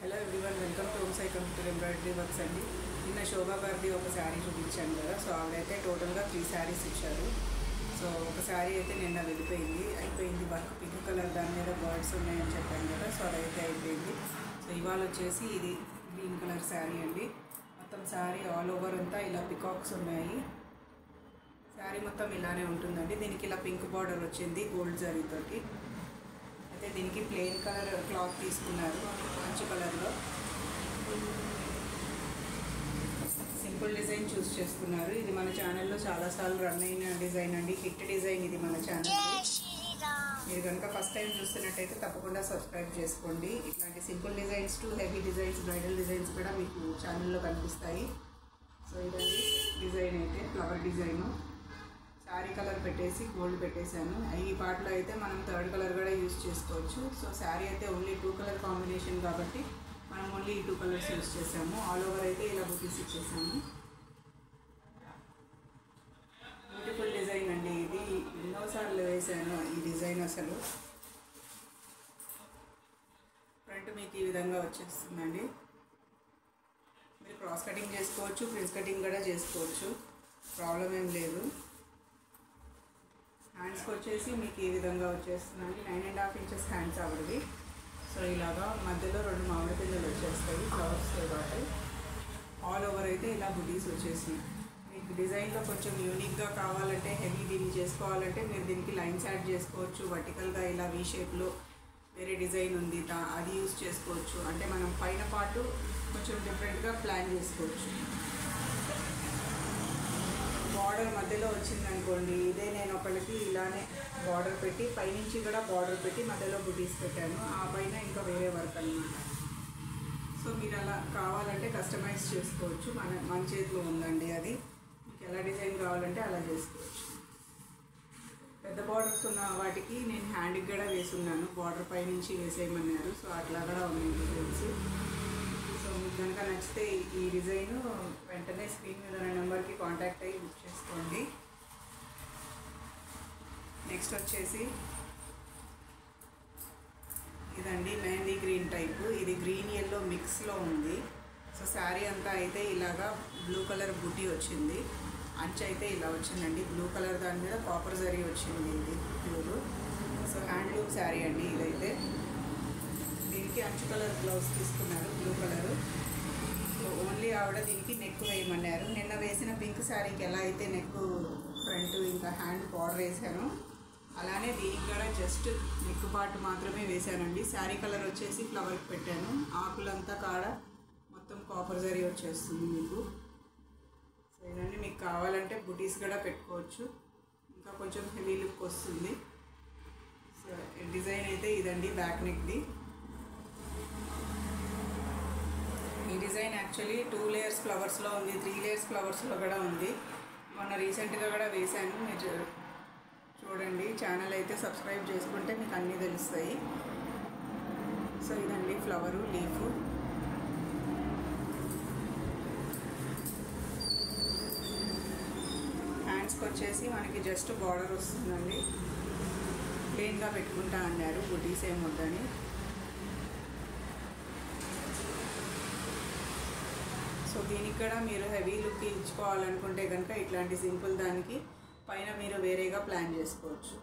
Hello everyone, welcome to Omsai computer embroidery works అండి. నిన్న శోభా గారిది ఒక శారీ చూపించాను కదా. సో ఆవిడైతే టోటల్గా 3 శారీస్ ఇచ్చారు. సో ఒక శారీ అయితే నిన్న అయిపోయింది వర్క్. పింక్ కలర్ దాని మీద బర్డ్స్ ఉన్నాయని చెప్పాను కదా. సో అదైతే అయిపోయింది. సో ఇవాళ వచ్చేసి ఇది గ్రీన్ కలర్ శారీ అండి. మొత్తం శారీ ఆల్ ఓవర్ అంతా ఇలా పికాక్స్ ఉన్నాయి. శారీ మొత్తం ఇలానే ఉంటుందండి. దీనికి ఇలా పింక్ బార్డర్ వచ్చింది గోల్డ్ జరీతోటి. అయితే దీనికి ప్లెయిన్ కలర్ క్లాత్ తీసుకున్నారు, మంచి కలర్లో సింపుల్ డిజైన్ చూస్ చేసుకున్నారు. ఇది మన ఛానల్లో చాలాసార్లు రన్ అయిన డిజైన్ అండి, హిట్ డిజైన్ ఇది మన ఛానల్. మీరు కనుక ఫస్ట్ టైం చూస్తున్నట్టయితే తప్పకుండా సబ్స్క్రైబ్ చేసుకోండి. ఇట్లాంటి simple designs to heavy designs, bridal designs కూడా మీకు ఛానల్లో కనిపిస్తాయి. సో ఇదండి డిజైన్ అయితే ఫ్లవర్ డిజైను. శారీ కలర్ పెట్టేసి గోల్డ్ పెట్టేశాను. ఈ పార్ట్లో అయితే మనం థర్డ్ కలర్ కూడా యూజ్ చేసుకోవచ్చు. సో శారీ అయితే ఓన్లీ 2 కలర్ కాంబినేషన్ కాబట్టి మనం ఓన్లీ ఈ 2 కలర్స్ యూజ్ చేసాము. ఆల్ ఓవర్ అయితే ఇలా బుటీస్ ఇచ్చేసాము. బ్యూటిఫుల్ డిజైన్ అండి. ఇది ఎన్నోసార్లు వేసాను ఈ డిజైన్. అసలు ఫ్రంట్ మీకు ఈ విధంగా వచ్చేస్తుందండి. మీరు క్రాస్ కటింగ్ చేసుకోవచ్చు, ఫ్రిల్స్ కటింగ్ కూడా చేసుకోవచ్చు, ప్రాబ్లం ఏం లేదు. హ్యాండ్స్కి వచ్చేసి మీకు ఈ విధంగా వచ్చేస్తుందండి. 9.5 ఇంచెస్ హ్యాండ్స్ ఆవిడవి. సో ఇలాగా మధ్యలో 2 మామిడి పిందెలు వచ్చేస్తాయి ఫ్లవర్స్తో పాటు. ఆల్ ఓవర్ అయితే ఇలా బుటీస్ వచ్చేసినాయి. మీకు డిజైన్లో కొంచెం యూనిక్గా కావాలంటే, హెవీ దీన్ని చేసుకోవాలంటే మీరు దీనికి లైన్స్ యాడ్ చేసుకోవచ్చు. వర్టికల్గా ఇలా వీ షేప్లో వేరే డిజైన్ ఉంది, అది యూజ్ చేసుకోవచ్చు. అంటే మనం పైన పాటు కొంచెం డిఫరెంట్గా ప్లాన్ చేసుకోవచ్చు. బార్డర్ మధ్యలో వచ్చిందనుకోండి, ఇదే నేను ఒకరికి ఇలానే బార్డర్ పెట్టి పైనుంచి కూడా బార్డర్ పెట్టి మధ్యలో బుటీస్ పెట్టాను. ఆ పైన ఇంకా వేరే వర్క్ అనమాట. సో మీరు అలా కావాలంటే కస్టమైజ్ చేసుకోవచ్చు. మన చేతిలో ఉందండి అది. మీకు ఎలా డిజైన్ కావాలంటే అలా చేసుకోవచ్చు. పెద్ద బార్డర్స్ ఉన్న వాటికి నేను హ్యాండ్కి కూడా వేసున్నాను. బార్డర్ పైనుంచి వేసేయమన్నారు. సో అట్లా కూడా ఉన్నాయి డిజైన్స్. సో మీకు కనుక నచ్చితే ఈ డిజైన్ వెంటనే స్క్రీన్ మీద ఉన్న నెంబర్కి కాంటాక్ట్ అయ్యి బుక్ చేసుకోండి. నెక్స్ట్ వచ్చేసి ఇదండి మెహందీ గ్రీన్ టైపు. ఇది గ్రీన్ ఎల్లో మిక్స్లో ఉంది. సో శారీ అంతా అయితే ఇలాగా బ్లూ కలర్ బుటీ వచ్చింది. అంచు అయితే ఇలా వచ్చిందండి. బ్లూ కలర్ దాని మీద కాపర్ జరీ వచ్చింది. ఇది ప్యూర్. సో హ్యాండ్లూమ్ శారీ అండి ఇదైతే. దీనికి అంచు కలర్ బ్లౌజ్ తీసుకున్నారు, బ్లూ కలరు. సో ఓన్లీ ఆవిడ దీనికి నెక్ వేయమన్నారు. నిన్న వేసిన పింక్ శారీకి ఎలా అయితే నెక్, ఫ్రంట్ ఇంకా హ్యాండ్ బార్డర్ వేసాను, అలానే దీనికి కూడా జస్ట్ నెక్ పార్ట్ మాత్రమే వేసానండి. శారీ కలర్ వచ్చేసి ఫ్లవర్కి పెట్టాను. ఆకులంతా కాడ మొత్తం కాపర్ జరీ వచ్చేస్తుంది మీకు. సో ఇదండి, మీకు కావాలంటే బుటీస్ కూడా పెట్టుకోవచ్చు, ఇంకా కొంచెం హెవీ లుక్ వస్తుంది. సో డిజైన్ అయితే ఇదండి బ్యాక్ నెక్ది. ఈ డిజైన్ యాక్చువల్లీ 2 లేయర్స్ ఫ్లవర్స్లో ఉంది, 3 లేయర్స్ ఫ్లవర్స్లో కూడా ఉంది. మొన్న రీసెంట్గా కూడా వేశాను. మీరు చూడండి, ఛానల్ అయితే సబ్స్క్రైబ్ చేసుకుంటే మీకు అన్నీ తెలుస్తాయి. సో ఇదండి ఫ్లవరు, లీఫు. హ్యాండ్స్కి వచ్చేసి మనకి జస్ట్ బార్డర్ వస్తుందండి. ప్లెయిన్గా పెట్టుకుంటా అన్నారు, బుటీస్ ఏం వద్దని. సో దీనికి కూడా మీరు హెవీ లుక్ ఇచ్చుకోవాలనుకుంటే కనుక ఇట్లాంటి సింపుల్ దానికి పైన మీరు వేరేగా ప్లాన్ చేసుకోవచ్చు.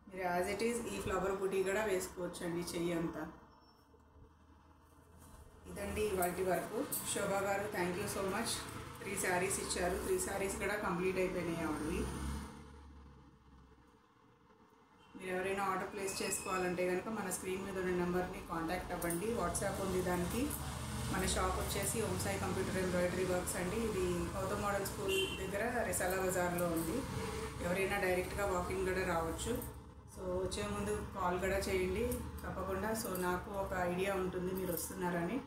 మీరు యాజ్ ఇట్ ఈజ్ ఈ ఫ్లవర్ బుటీ కూడా వేసుకోవచ్చు అండి చెయ్యి అంతా. ఇదండి ఇవాల్టి వరకు. శోభా గారు thank you so much. 3 saris ఇచ్చారు. 3 శారీస్ కూడా కంప్లీట్ అయిపోయినాయి ఆవిడవి. మీరు ఎవరైనా ఆర్డర్ ప్లేస్ చేసుకోవాలంటే కనుక మన స్క్రీన్ మీద ఉన్న నెంబర్ని కాంటాక్ట్ అవ్వండి. వాట్సాప్ ఉంది దానికి. మన షాప్ వచ్చేసి ఓంసాయి కంప్యూటర్ ఎంబ్రాయిడరీ వర్క్స్ అండి. ఇది కొత్త మోడల్ స్కూల్ దగ్గర రిసాలా బజార్లో ఉంది. ఎవరైనా డైరెక్ట్గా వాకింగ్ కూడా రావచ్చు. సో వచ్చే ముందు కాల్ కూడా చేయండి తప్పకుండా. సో నాకు ఒక ఐడియా ఉంటుంది మీరు వస్తున్నారని.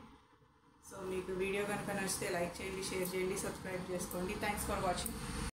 సో మీకు వీడియో కనుక నచ్చితే లైక్ చేయండి, షేర్ చేయండి, సబ్స్క్రైబ్ చేసుకోండి. Thanks for watching.